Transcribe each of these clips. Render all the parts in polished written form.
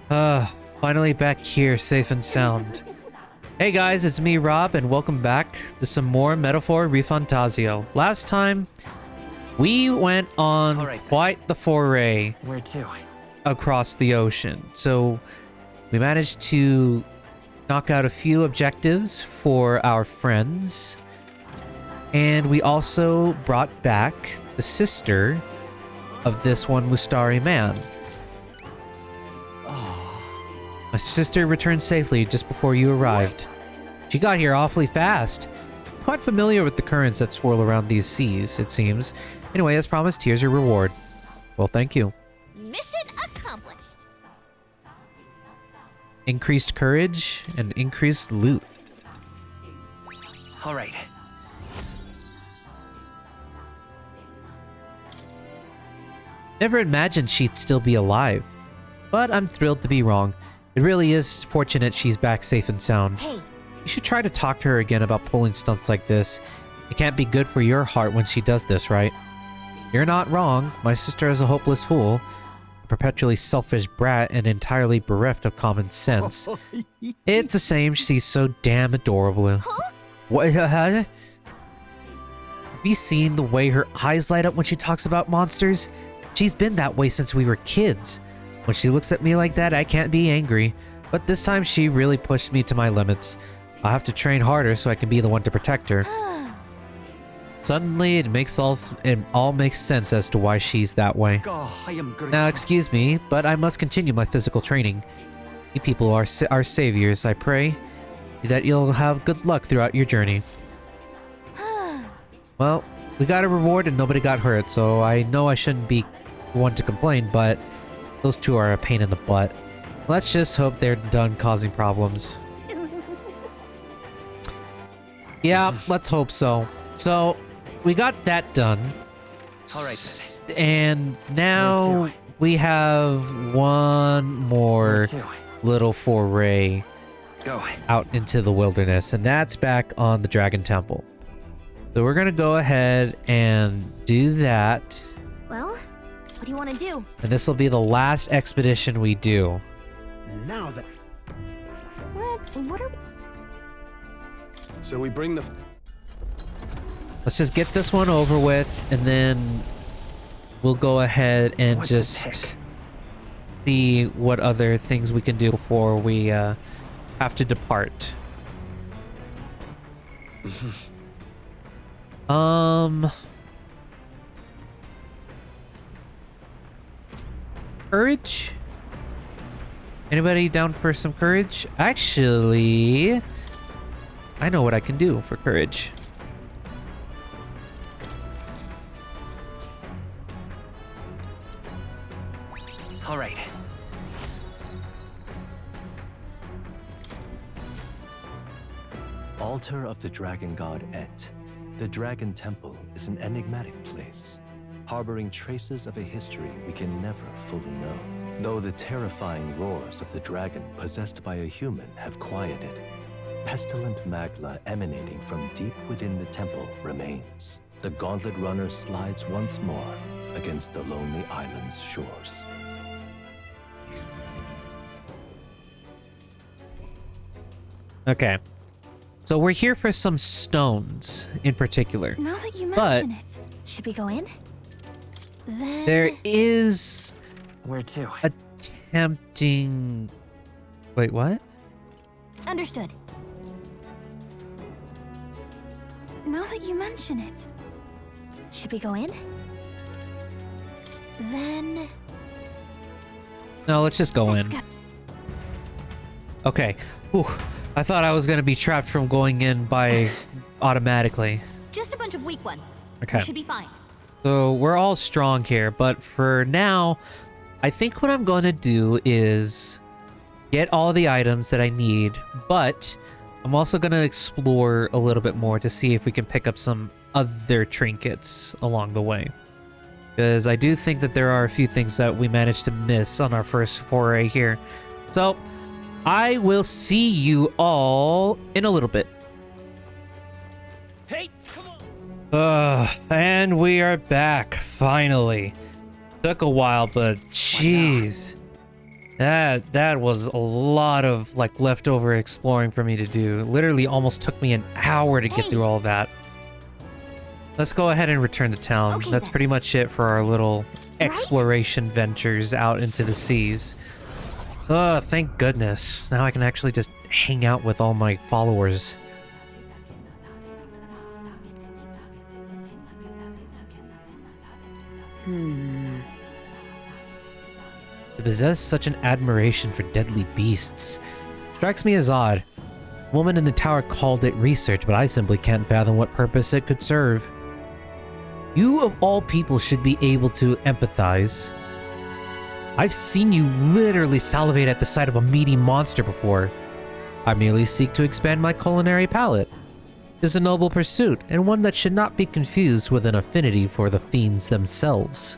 Finally back here, safe and sound. Hey guys, it's me, Rob, and welcome back to some more Metaphor ReFantazio. Last time, we went on quite the foray. Where to? Across the ocean. So, we managed to knock out a few objectives for our friends. And we also brought back the sister of this one Mustari man. My sister returned safely just before you arrived. She got here awfully fast. Quite familiar with the currents that swirl around these seas, it seems. Anyway, as promised, here's your reward. Well, thank you. Mission accomplished. Increased courage and increased loot. All right. Never imagined she'd still be alive. But I'm thrilled to be wrong. It really is fortunate she's back safe and sound. Hey. You should try to talk to her again about pulling stunts like this. It can't be good for your heart when she does this, right? You're not wrong. My sister is a hopeless fool. A perpetually selfish brat and entirely bereft of common sense. It's a shame she's so damn adorable. Huh? What? Have you seen the way her eyes light up when she talks about monsters? She's been that way since we were kids. When she looks at me like that, I can't be angry. But this time she really pushed me to my limits. I'll have to train harder so I can be the one to protect her. Suddenly, it all makes sense as to why she's that way. Now, excuse me, but I must continue my physical training. You people are our saviors. I pray that you'll have good luck throughout your journey. Well, we got a reward and nobody got hurt, so I know I shouldn't be one to complain, but those two are a pain in the butt. Let's just hope they're done causing problems. Yeah, let's hope so. So, we got that done. Alright. And now we have one more little foray out into the wilderness, and that's back on the Dragon Temple. So we're gonna go ahead and do that. Well, what do you want to do? And this will be the last expedition we do. Now that... What are we... So we bring the... Let's just get this one over with, and then we'll go ahead and What to just see what other things we can do before we have to depart. Courage? Anybody down for some courage? Actually, I know what I can do for courage. All right. Altar of the dragon god Et. The Dragon Temple is an enigmatic place, harboring traces of a history we can never fully know. Though the terrifying roars of the dragon possessed by a human have quieted, pestilent magma emanating from deep within the temple remains. The gauntlet runner slides once more against the lonely island's shores. Okay. So we're here for some stones in particular. Now that you mention it, should we go in? Then... There is Where to? a tempting... Wait, what? Understood. Now that you mention it, should we go in? Then... No, let's just go in. Go. Okay. Whew. I thought I was going to be trapped from going in by automatically. Just a bunch of weak ones. Okay. We should be fine. So we're all strong here, but for now, I think what I'm going to do is get all the items that I need, but I'm also going to explore a little bit more to see if we can pick up some other trinkets along the way. Because I do think that there are a few things that we managed to miss on our first foray here. So I will see you all in a little bit. Hey, come on. And we are back, finally. Took a while, but jeez. That was a lot of like leftover exploring for me to do. Literally almost took me an hour to get through all that. Let's go ahead and return to town. Okay, That's then. pretty much it for our little exploration ventures out into the seas. Oh, thank goodness. Now I can actually just hang out with all my followers. To possess such an admiration for deadly beasts strikes me as odd. The woman in the tower called it research, but I simply can't fathom what purpose it could serve. You of all people should be able to empathize. I've seen you literally salivate at the sight of a meaty monster before. I merely seek to expand my culinary palate. It is a noble pursuit, and one that should not be confused with an affinity for the fiends themselves.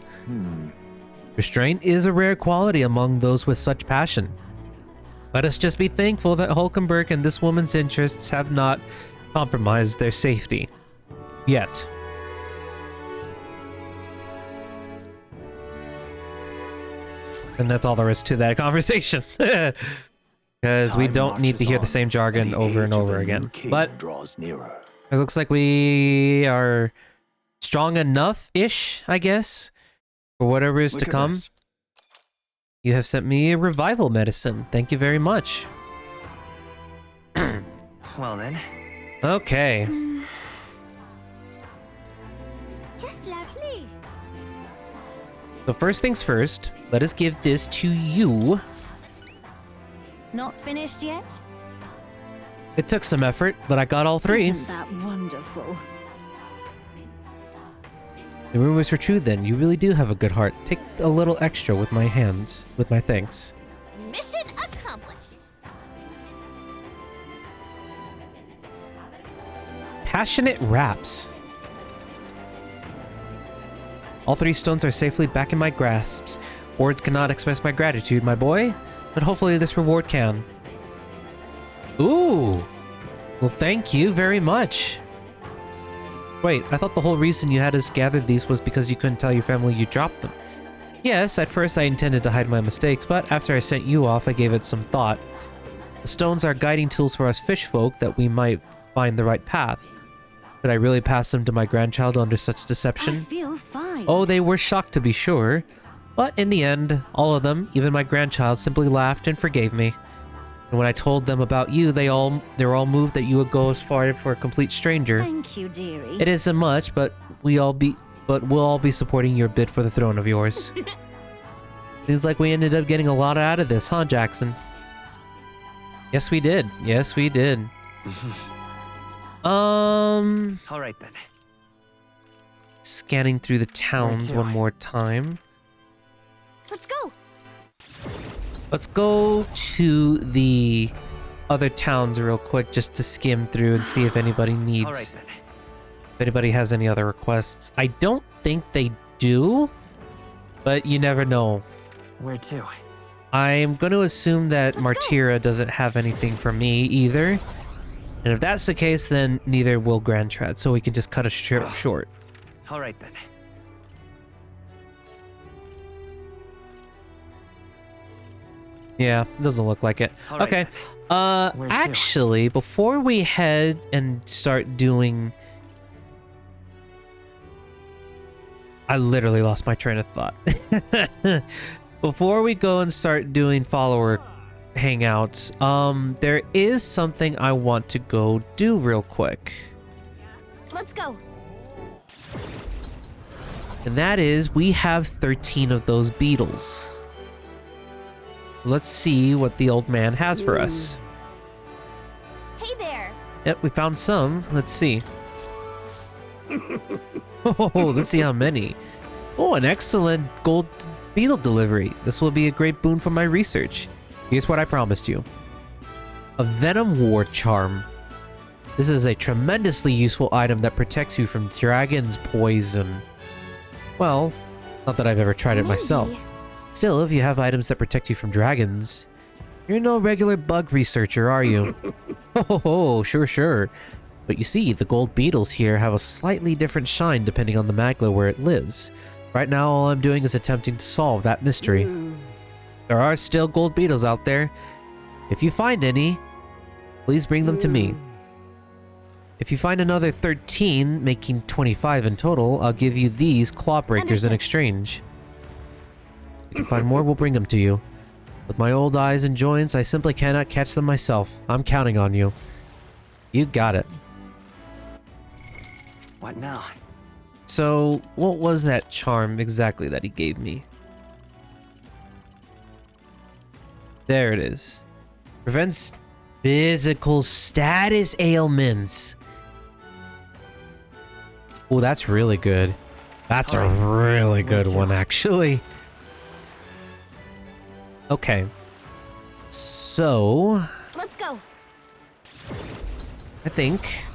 Restraint is a rare quality among those with such passion. Let us just be thankful that Hulkenburg and this woman's interests have not compromised their safety. Yet. And that's all there is to that conversation. Because we don't need to hear the same jargon over and over again. But draws nearer. it looks like we are strong enough-ish, I guess, for whatever is to Look at come. this. You have sent me a revival medicine. Thank you very much. Well then. Okay. Just lovely. So first things first, let us give this to you. Not finished yet? It took some effort, but I got all three. Isn't that wonderful? The rumors were true then. You really do have a good heart. Take a little extra with my hands, with my thanks. Mission accomplished. Passionate raps. All three stones are safely back in my grasps. Words cannot express my gratitude, my boy, but hopefully this reward can. Ooh! Well, thank you very much. Wait, I thought the whole reason you had us gather these was because you couldn't tell your family you dropped them. Yes, at first I intended to hide my mistakes, but after I sent you off, I gave it some thought. The stones are guiding tools for us fish folk that we might find the right path. Could I really pass them to my grandchild under such I deception? feel fine. Oh, they were shocked to be sure. But in the end, all of them, even my grandchild, simply laughed and forgave me. And when I told them about you, they were all moved that you would go as far for a complete stranger. Thank you, dearie. It isn't much, but we'll all be supporting your bid for the throne of yours. Seems like we ended up getting a lot out of this, huh, Jackson? Yes, we did. Yes, we did. All right then. Scanning through the towns to? one more time. Let's go. Let's go to the other towns real quick just to skim through and see if anybody All right needs, then. if anybody has any other requests. I don't think they do, but you never know. Where to? I'm going to assume that Martyra doesn't have anything for me either. And if that's the case, then neither will Grand Trad, so we can just cut a trip short. All right then. Yeah, doesn't look like it. All right Okay. then. Where to? Actually, before we head and start doing... I literally lost my train of thought. Before we go and start doing follower hangouts, there is something I want to go do real quick. Let's go. And that is, we have 13 of those beetles. Let's see what the old man has for us. Hey there. Yep, we found some. Let's see. Oh, let's see how many. Oh, an excellent gold beetle delivery. This will be a great boon for my research. Here's what I promised you. A venom ward charm. This is a tremendously useful item that protects you from dragon's poison. Well, not that I've ever tried it myself. Maybe. Still, if you have items that protect you from dragons, you're no regular bug researcher, are you? Oh, sure. But you see, the gold beetles here have a slightly different shine depending on the magla where it lives. Right now, all I'm doing is attempting to solve that mystery. There are still gold beetles out there. If you find any, please bring them to me. If you find another 13, making 25 in total, I'll give you these claw breakers in exchange. If you find more, we'll bring them to you. With my old eyes and joints, I simply cannot catch them myself. I'm counting on you. You got it. What now? So, what was that charm exactly that he gave me? There it is. Prevents physical status ailments. Oh, that's really good. That's a really good one, actually. Okay. So... Let's go. I think...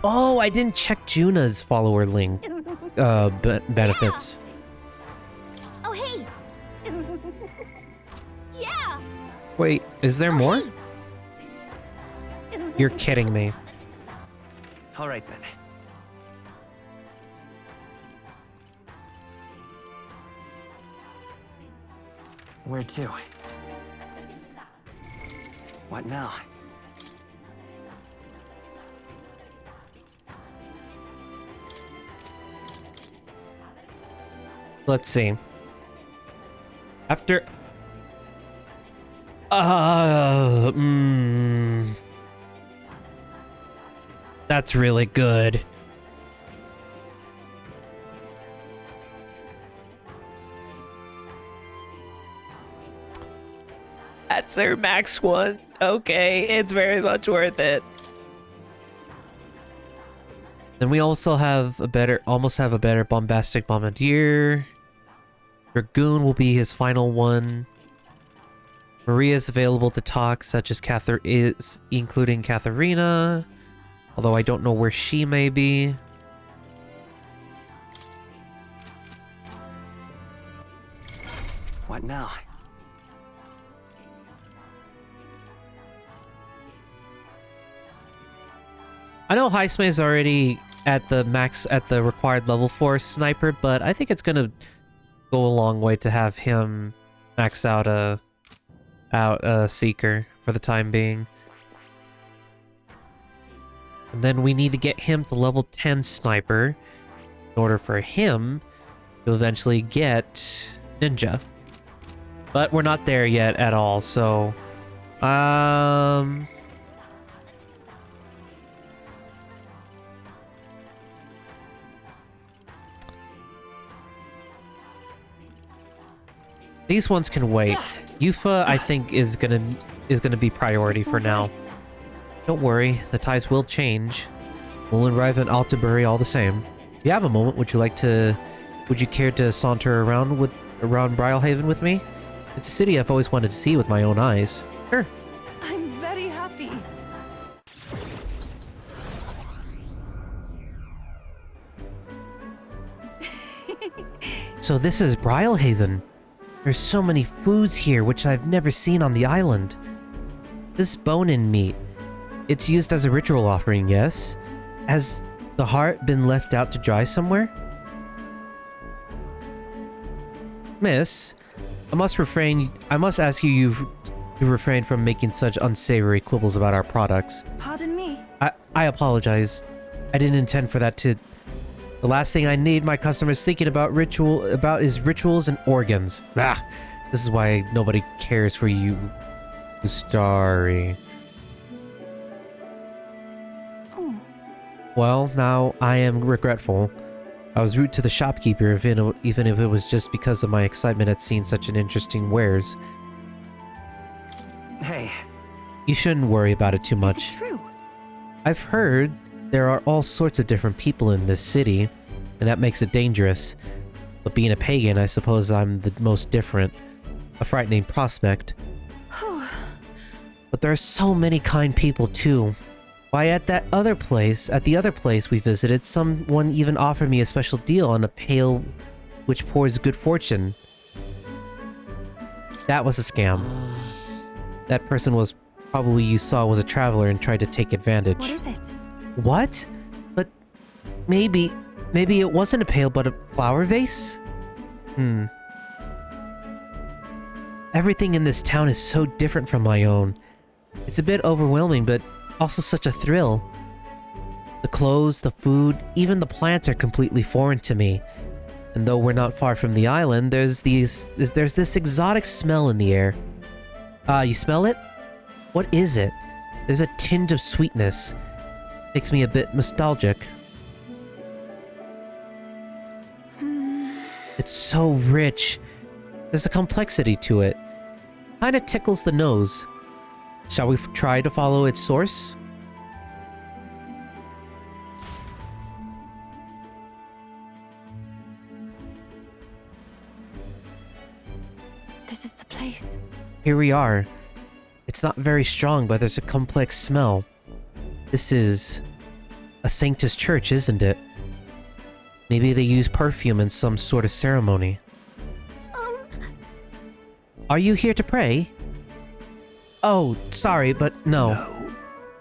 Oh, I didn't check Juna's follower link. Benefits. Oh, hey. Yeah. Wait, is there more? Hey. You're kidding me. All right then. Where to? What now? Let's see. After... That's really good. That's their max one. Okay, it's very much worth it. Then we also have a better, almost have a better bombastic bombardier. Dragoon will be his final one. Maria is available to talk, such as including Katharina. Although I don't know where she may be. What now? I know Heismay is already at the max, at the required level for sniper, but I think it's gonna go a long way to have him max out a seeker for the time being. And then we need to get him to level 10 sniper in order for him to eventually get ninja. But we're not there yet at all, so these ones can wait. Eupha, I think, is gonna be priority for now. Don't worry, the tides will change. We'll arrive in Altabury all the same. If you have a moment, would you care to saunter around Brylehaven with me? It's a city I've always wanted to see with my own eyes. Sure. I'm very happy. So this is Brylehaven. There's so many foods here which I've never seen on the island. This bone-in meat. It's used as a ritual offering, yes? Has the heart been left out to dry somewhere? Miss, I must ask you to refrain from making such unsavory quibbles about our products. Pardon me. I apologize. I didn't intend for that to... The last thing I need my customers thinking about is rituals and organs. Ah, this is why nobody cares for you, Starry. Oh. Well, now I am regretful. I was rude to the shopkeeper, even if it was just because of my excitement at seeing such an interesting wares. Hey. You shouldn't worry about it too much. Is it true? I've heard there are all sorts of different people in this city, and that makes it dangerous. But being a pagan, I suppose I'm the most different. A frightening prospect. But there are so many kind people too. Why, at the other place we visited, someone even offered me a special deal on a pail which pours good fortune. That was a scam. That person was probably you saw was a traveler and tried to take advantage. What is it? What? But maybe it wasn't a pail but a flower vase? Everything in this town is so different from my own. It's a bit overwhelming, but also such a thrill. The clothes, the food, even the plants are completely foreign to me. And though we're not far from the island, there's this exotic smell in the air. You smell it? What is it? There's a tinge of sweetness. Makes me a bit nostalgic. It's so rich. There's a complexity to it. Kinda tickles the nose. Shall we try to follow its source? This is the place. Here we are. It's not very strong, but there's a complex smell. This is a Sanctist Church, isn't it? Maybe they use perfume in some sort of ceremony. Are you here to pray? Oh, sorry, but no.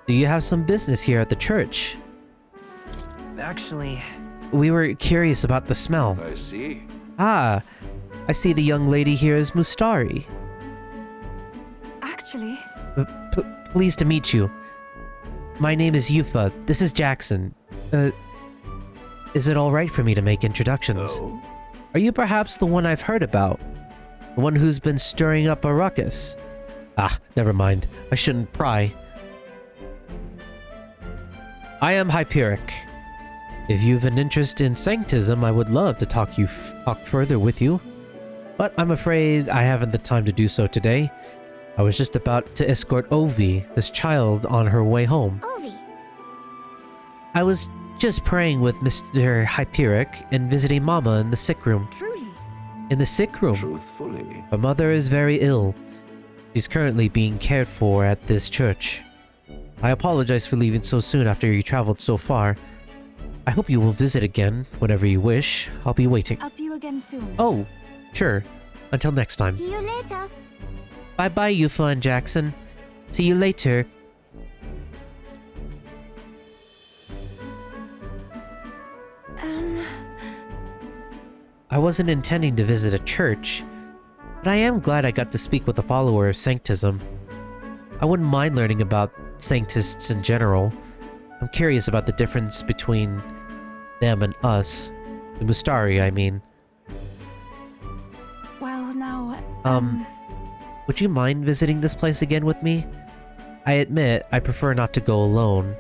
Do you have some business here at the church? Actually, We were curious about the smell. I see. Ah, I see the young lady here is Mustari. Actually, Pleased to meet you. My name is Eupha. This is Jackson. Is it alright for me to make introductions? Oh. Are you perhaps the one I've heard about? The one who's been stirring up a ruckus? Ah, never mind. I shouldn't pry. I am Hyperic. If you've an interest in Sanctism, I would love to talk further with you. But I'm afraid I haven't the time to do so today. I was just about to escort Ovi, this child, on her way home. Ovi. I was just praying with Mr. Hyperic and visiting Mama in the sick room. Truly. In the sick room? Truthfully. Her mother is very ill. She's currently being cared for at this church. I apologize for leaving so soon after you traveled so far. I hope you will visit again whenever you wish. I'll be waiting. I'll see you again soon. Oh, sure. Until next time. See you later. Bye-bye, Eupha and Jackson. See you later. I wasn't intending to visit a church, but I am glad I got to speak with a follower of Sanctism. I wouldn't mind learning about Sanctists in general. I'm curious about the difference between them and us. The Mustari, I mean. Well, now, Would you mind visiting this place again with me? I admit, I prefer not to go alone.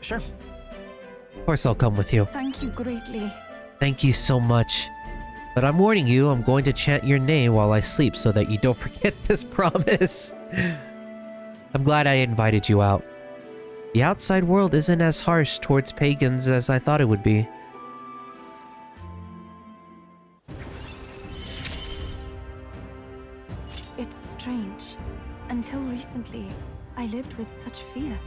sure. Of course I'll come with you. thank you greatly. Thank you so much. But I'm warning you, I'm going to chant your name while I sleep so that you don't forget this promise. I'm glad I invited you out. The outside world isn't as harsh towards pagans as I thought it would be. It's strange. Until recently, I lived with such fear.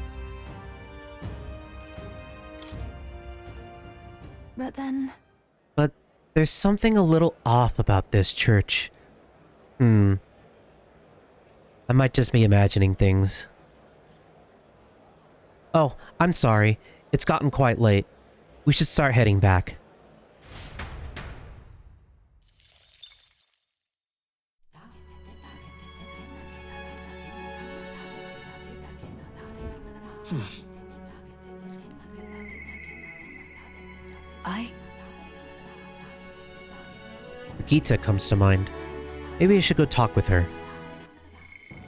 But then, But there's something a little off about this church. I might just be imagining things. Oh, I'm sorry. It's gotten quite late. We should start heading back. Gita comes to mind. Maybe I should go talk with her.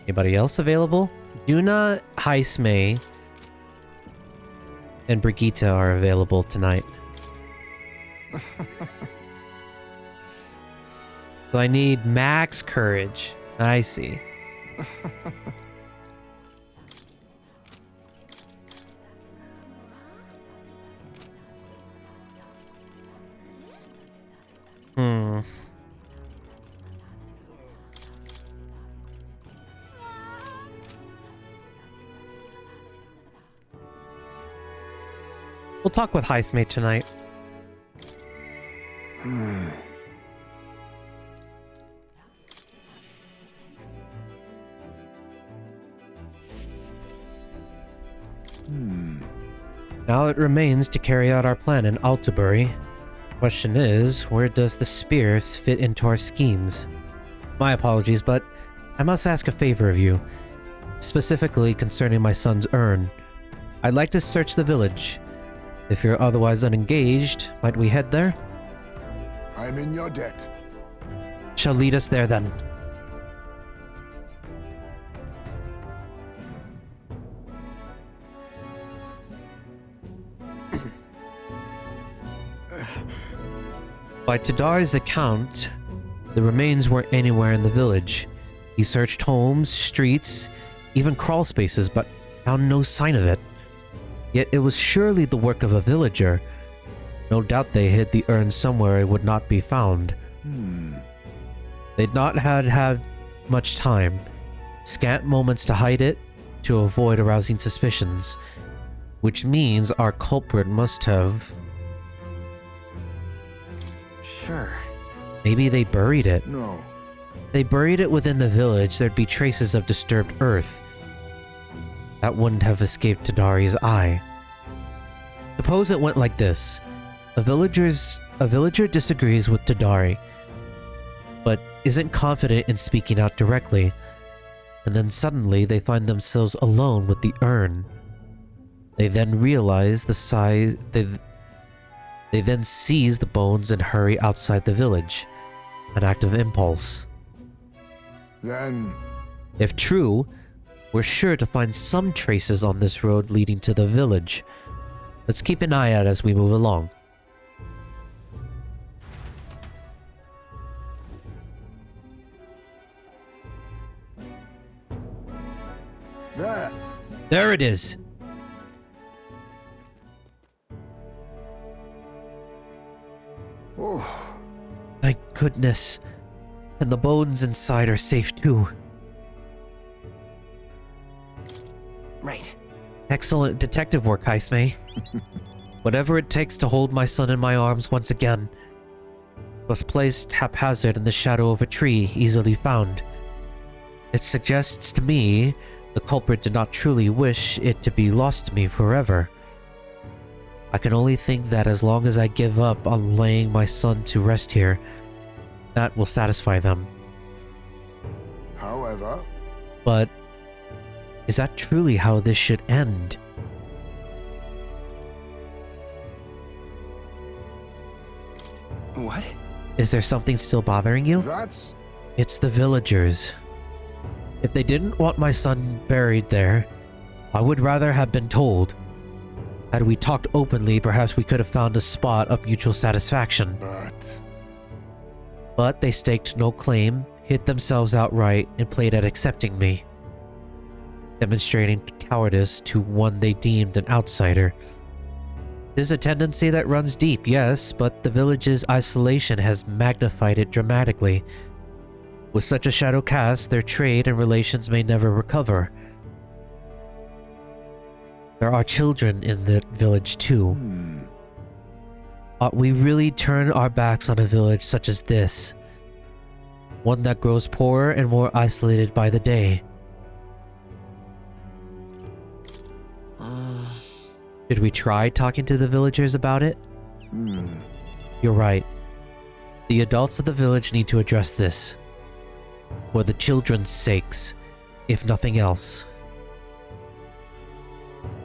Anybody else available? Duna, Heismay, and Brigitte are available tonight. So I need max courage. I see. We'll talk with Heismay tonight. Now it remains to carry out our plan in Altabury. Question is, where does the spears fit into our schemes? My apologies, but I must ask a favor of you, specifically concerning my son's urn. I'd like to search the village. If you're otherwise unengaged, might we head there? I'm in your debt. Shall lead us there then. By Tadari's account, the remains weren't anywhere in the village. He searched homes, streets, even crawl spaces, but found no sign of it. Yet it was surely the work of a villager. No doubt they hid the urn somewhere it would not be found. They'd not had much time. Scant moments to hide it, to avoid arousing suspicions. Which means our culprit must have... Sure. Maybe they buried it. No. They buried it within the village, there'd be traces of disturbed earth. That wouldn't have escaped Tadari's eye. Suppose it went like this. A villager disagrees with Tadari, but isn't confident in speaking out directly. And then suddenly they find themselves alone with the urn. They then realize the size... They then seize the bones and hurry outside the village. An act of impulse. Then... If true, we're sure to find some traces on this road leading to the village. Let's keep an eye out as we move along. There! There it is! Oh, Thank goodness. And the bones inside are safe too. Right. Excellent detective work, Heismay. Whatever it takes to hold my son in my arms once again. Was placed haphazard in the shadow of a tree, easily found. It suggests to me the culprit did not truly wish it to be lost to me forever. I can only think that as long as I give up on laying my son to rest here, that will satisfy them. however... But is that truly how this should end? What? Is there something still bothering you? That's... It's the villagers. If they didn't want my son buried there, I would rather have been told. Had we talked openly, perhaps we could have found a spot of mutual satisfaction. But they staked no claim, hid themselves outright, and played at accepting me, demonstrating cowardice to one they deemed an outsider. There's a tendency that runs deep, yes, but the village's isolation has magnified it dramatically. With such a shadow cast, their trade and relations may never recover. There are children in the village too. Ought we really turn our backs on a village such as this? One that grows poorer and more isolated by the day. Should we try talking to the villagers about it? You're right. The adults of the village need to address this. For the children's sakes, if nothing else.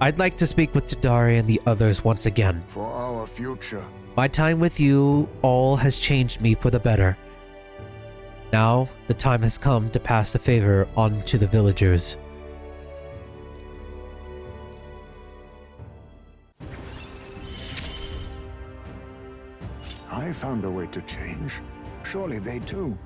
I'd like to speak with Tadari and the others once again. For our future. My time with you all has changed me for the better. Now, the time has come to pass the favor on to the villagers. I found a way to change. Surely they too.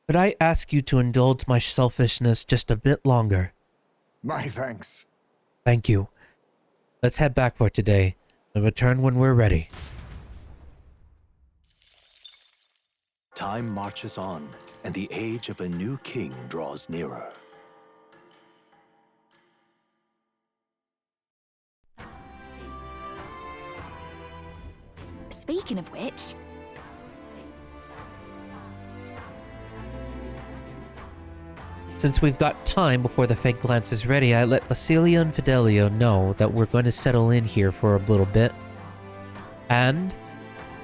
Could I ask you to indulge my selfishness just a bit longer? My thanks. Thank you. Let's head back for today and return when we're ready. Time marches on, and the age of a new king draws nearer. Speaking of which... Since we've got time before the fake lance is ready, I let Basilia and Fidelio know that we're going to settle in here for a little bit. And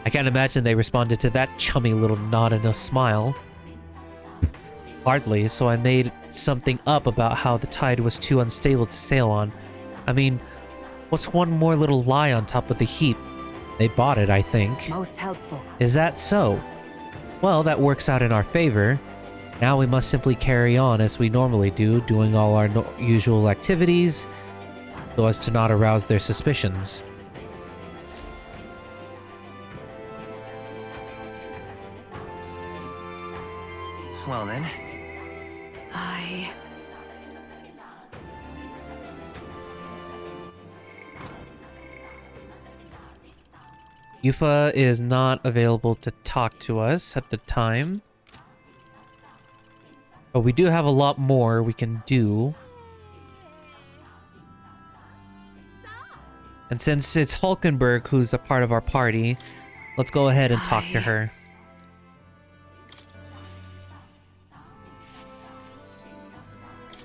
I can't imagine they responded to that chummy little nod and a smile. Hardly, so I made something up about how the tide was too unstable to sail on. I mean, what's one more little lie on top of the heap? They bought it, I think. Most helpful. Is that so? Well, that works out in our favor. Now we must simply carry on as we normally do, doing all our usual activities, so as to not arouse their suspicions. Well then. Eupha is not available to talk to us at the time. But we do have a lot more we can do. And since it's Hulkenburg who's a part of our party, let's go ahead and talk to her.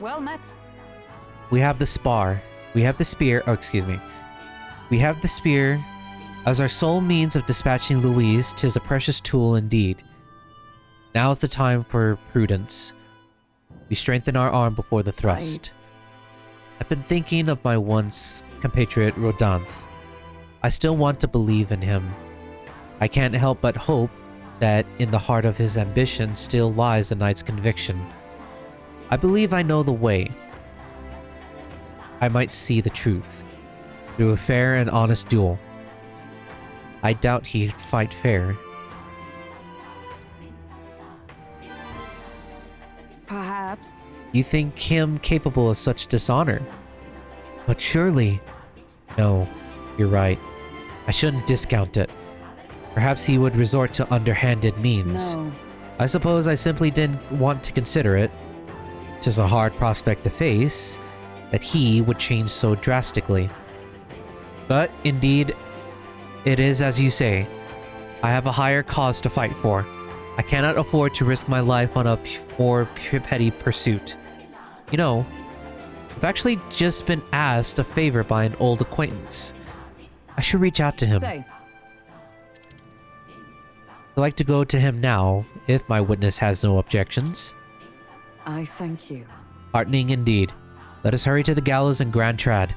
Well met. We have the spar. We have the spear. Oh, excuse me. We have the spear. As our sole means of dispatching Louise, 'tis a precious tool indeed. Now is the time for prudence. We strengthen our arm before the thrust. I've been thinking of my once compatriot Rodanthe. I still want to believe in him. I can't help but hope that in the heart of his ambition still lies a knight's conviction. I believe I know the way. I might see the truth through a fair and honest duel. I doubt he'd fight fair. Perhaps. You think him capable of such dishonor? But surely... No, you're right. I shouldn't discount it. Perhaps he would resort to underhanded means. No. I suppose I simply didn't want to consider it. 'Tis a hard prospect to face, that he would change so drastically. But, indeed, it is as you say. I have a higher cause to fight for. I cannot afford to risk my life on a more petty pursuit. You know, I've actually just been asked a favor by an old acquaintance. I should reach out to him. Say. I'd like to go to him now, if my witness has no objections. I thank you. Heartening indeed. Let us hurry to the gallows and Grand Trad.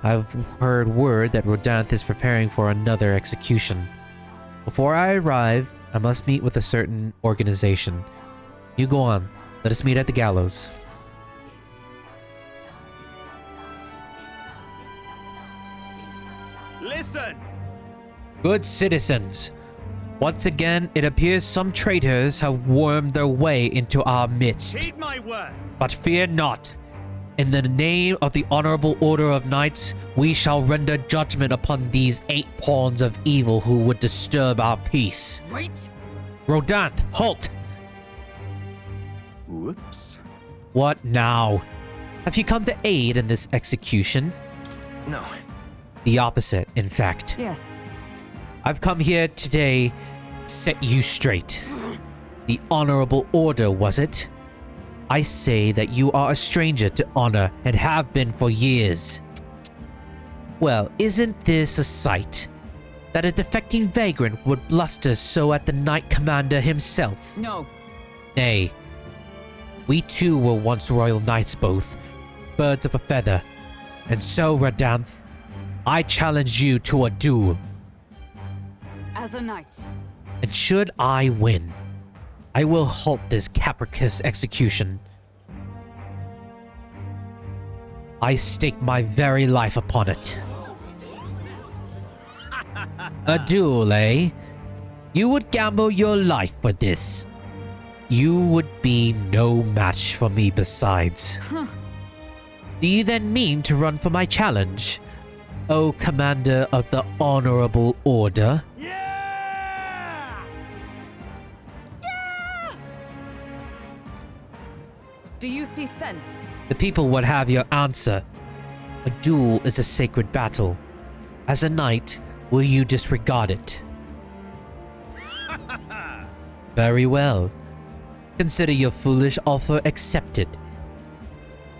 I've heard word that Rodanthe is preparing for another execution. Before I arrive, I must meet with a certain organization. You go on. Let us meet at the gallows. Listen! Good citizens, once again it appears some traitors have wormed their way into our midst. Heed my words! But fear not. In the name of the honorable order of knights, we shall render judgment upon these 8 pawns of evil who would disturb our peace. Right. Rodanthe, halt! Whoops. What now? Have you come to aid in this execution? No. The opposite, in fact. Yes. I've come here today to set you straight. The honorable order, was it? I say that you are a stranger to honor and have been for years. Well, isn't this a sight? That a defecting vagrant would bluster so at the knight commander himself? No. Nay. We too were once royal knights both, birds of a feather. And so, Rodanthe, I challenge you to a duel. As a knight. And should I win, I will halt this capricious execution. I stake my very life upon it. A duel, eh? You would gamble your life for this. You would be no match for me besides. Do you then mean to run for my challenge, O Commander of the Honorable Order? Yeah! Do you see sense? The people would have your answer. A duel is a sacred battle. As a knight, will you disregard it? Very well. Consider your foolish offer accepted.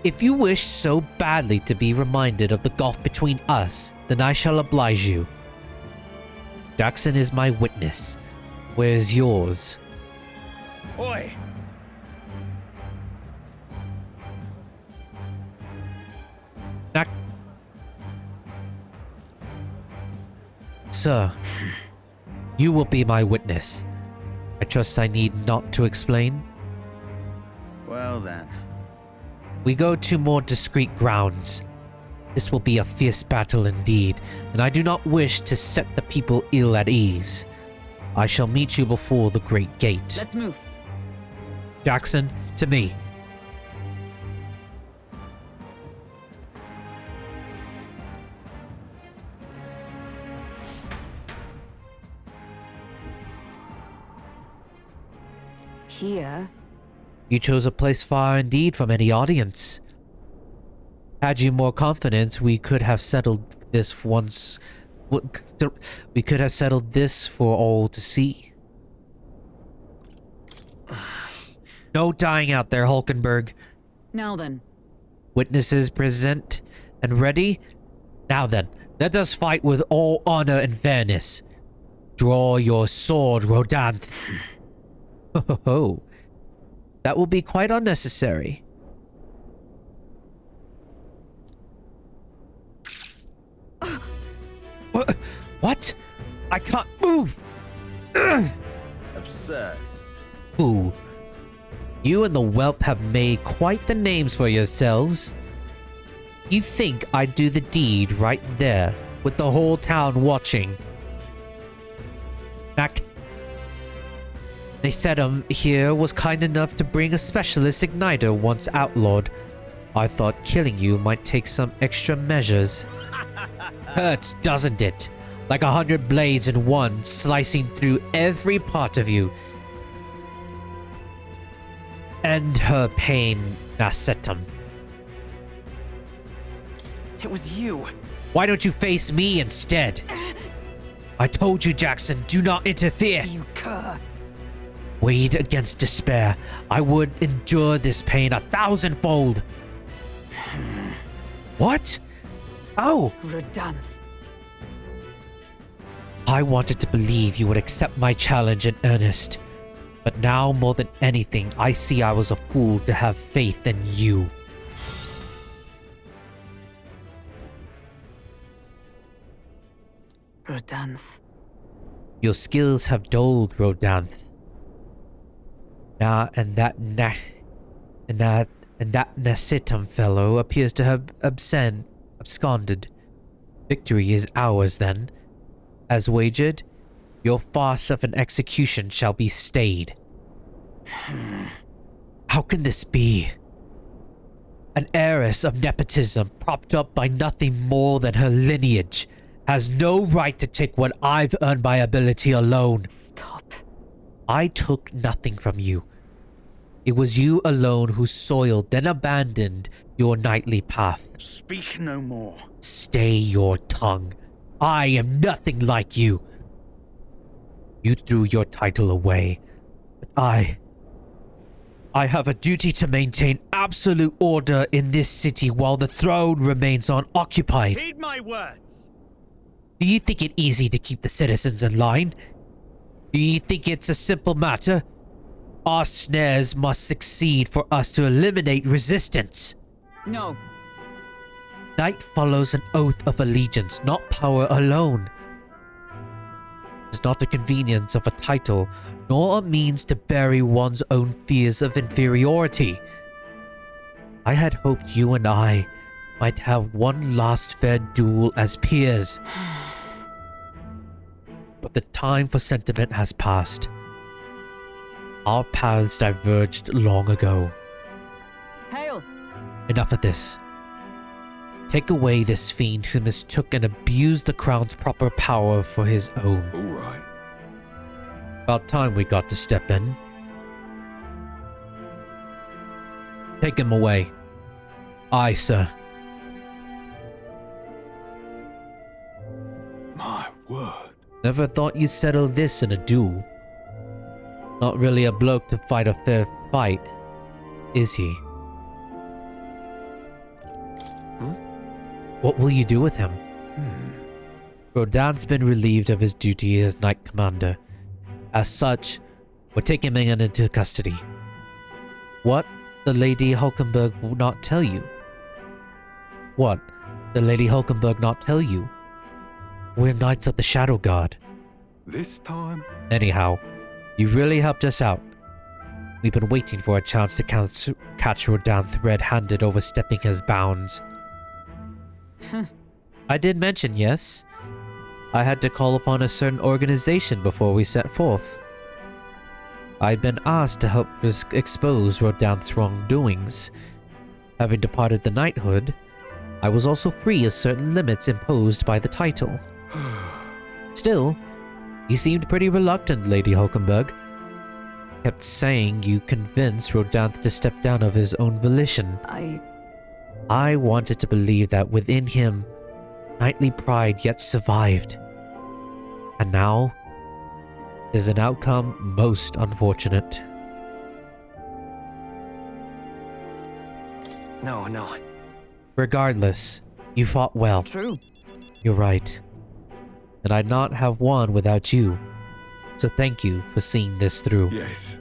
If you wish so badly to be reminded of the gulf between us, then I shall oblige you. Jackson is my witness. Where's yours? Oi! Sir, you will be my witness. I trust I need not to explain. Well then. We go to more discreet grounds. This will be a fierce battle indeed, and I do not wish to set the people ill at ease. I shall meet you before the great gate. Let's move. Jackson, to me. Here? You chose a place far indeed from any audience. Had you more confidence, we could have settled this once. We could have settled this for all to see. No dying out there, Hulkenburg. Now then. Witnesses present and ready? Now then, let us fight with all honor and fairness. Draw your sword, Rodanth. Ho ho ho. That will be quite unnecessary. What? I can't move! Absurd. Ooh. You and the whelp have made quite the names for yourselves. You think I'd do the deed right there, with the whole town watching? They said here was kind enough to bring a specialist igniter once outlawed. I thought killing you might take some extra measures. Hurts, doesn't it? Like 100 blades in one, slicing through every part of you. End her pain, Nasetum. It was you. Why don't you face me instead? I told you, Jackson, do not interfere. You cur. Weighed against despair, I would endure this pain 1,000-fold. What? Oh! Rodanth. I wanted to believe you would accept my challenge in earnest. But now, more than anything, I see I was a fool to have faith in you. Rodanth. Your skills have dulled, Rodanth. And that Nasetum fellow appears to have absconded. Victory is ours then. As wagered, your farce of an execution shall be stayed. How can this be? An heiress of nepotism propped up by nothing more than her lineage has no right to take what I've earned by ability alone. Stop. I took nothing from you. It was you alone who soiled, then abandoned your knightly path. Speak no more. Stay your tongue. I am nothing like you. You threw your title away, but I have a duty to maintain absolute order in this city while the throne remains unoccupied. Heed my words. Do you think it easy to keep the citizens in line? Do you think it's a simple matter? Our snares must succeed for us to eliminate resistance. No. Knight follows an oath of allegiance, not power alone. It's not the convenience of a title, nor a means to bury one's own fears of inferiority. I had hoped you and I might have one last fair duel as peers. But the time for sentiment has passed. Our paths diverged long ago. Hail! Enough of this. Take away this fiend who mistook and abused the crown's proper power for his own. All right. About time we got to step in. Take him away. Aye, sir. My word. Never thought you'd settle this in a duel. Not really a bloke to fight a fair fight, is he? What will you do with him? Rodan's been relieved of his duty as Knight Commander. As such, we're taking him into custody. What the Lady Hulkenburg will not tell you? What the Lady Hulkenburg not tell you? We're Knights of the Shadow Guard. This time? Anyhow, you really helped us out. We've been waiting for a chance to catch Rodan red-handed overstepping his bounds. I did mention, yes. I had to call upon a certain organization before we set forth. I'd been asked to help expose Rodan's wrongdoings. Having departed the knighthood, I was also free of certain limits imposed by the title. Still, you seemed pretty reluctant, Lady Hulkenburg. Kept saying you convinced Rodan to step down of his own volition. I wanted to believe that within him, knightly pride yet survived. And now, there's an outcome most unfortunate. No. Regardless, you fought well. True. You're right. And I'd not have won without you. So thank you for seeing this through. Yes.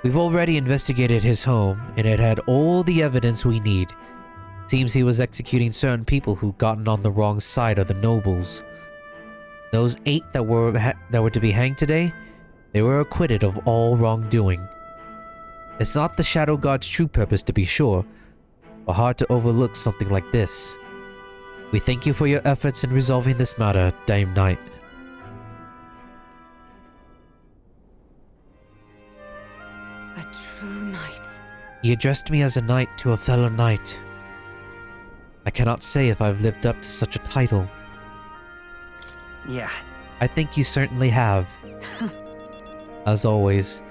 We've already investigated his home, and it had all the evidence we need. Seems he was executing certain people who'd gotten on the wrong side of the nobles. Those 8 that were to be hanged today, they were acquitted of all wrongdoing. It's not the Shadow God's true purpose, to be sure, but hard to overlook something like this. We thank you for your efforts in resolving this matter, Dame Knight. A true knight. He addressed me as a knight to a fellow knight. I cannot say if I've lived up to such a title. Yeah. I think you certainly have. As always,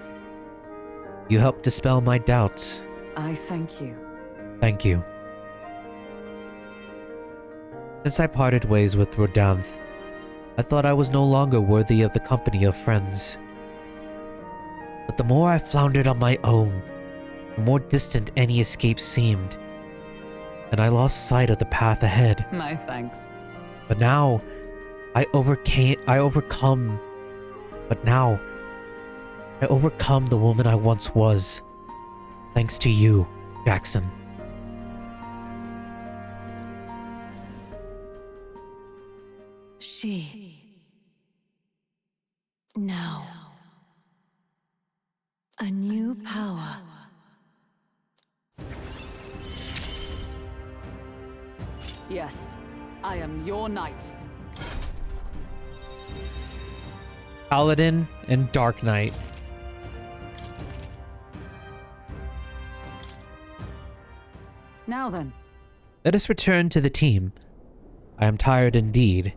you helped dispel my doubts. I thank you. Thank you. Since I parted ways with Rodanth, I thought I was no longer worthy of the company of friends. But the more I floundered on my own, the more distant any escape seemed, and I lost sight of the path ahead. My thanks. But now, I overcome the woman I once was. Thanks to you, Jackson. She. Now. A new power. Yes, I am your knight. Paladin and Dark Knight. Now then. Let us return to the team. I am tired indeed.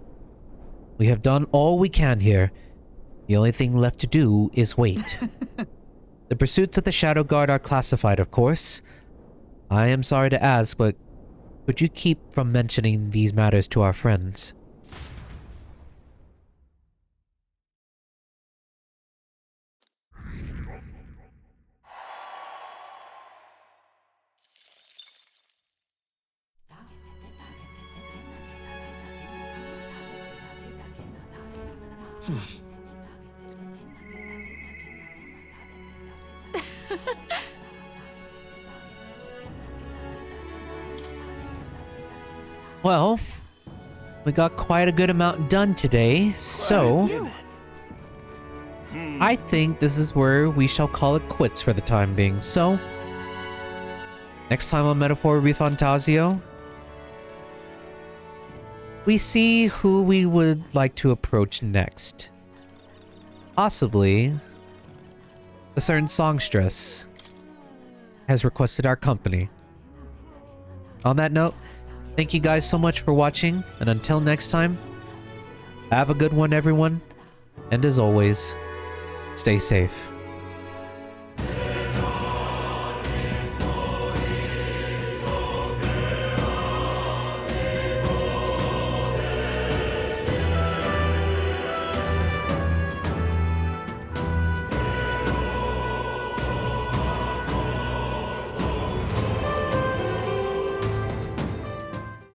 We have done all we can here. The only thing left to do is wait. The pursuits of the Shadow Guard are classified, of course. I am sorry to ask, but could you keep from mentioning these matters to our friends? Well, we got quite a good amount done today, so I think this is where we shall call it quits for the time being. So, next time on Metaphor ReFantazio, we see who we would like to approach next. Possibly, a certain songstress has requested our company. On that note, thank you guys so much for watching, and until next time, have a good one, everyone, and as always, stay safe.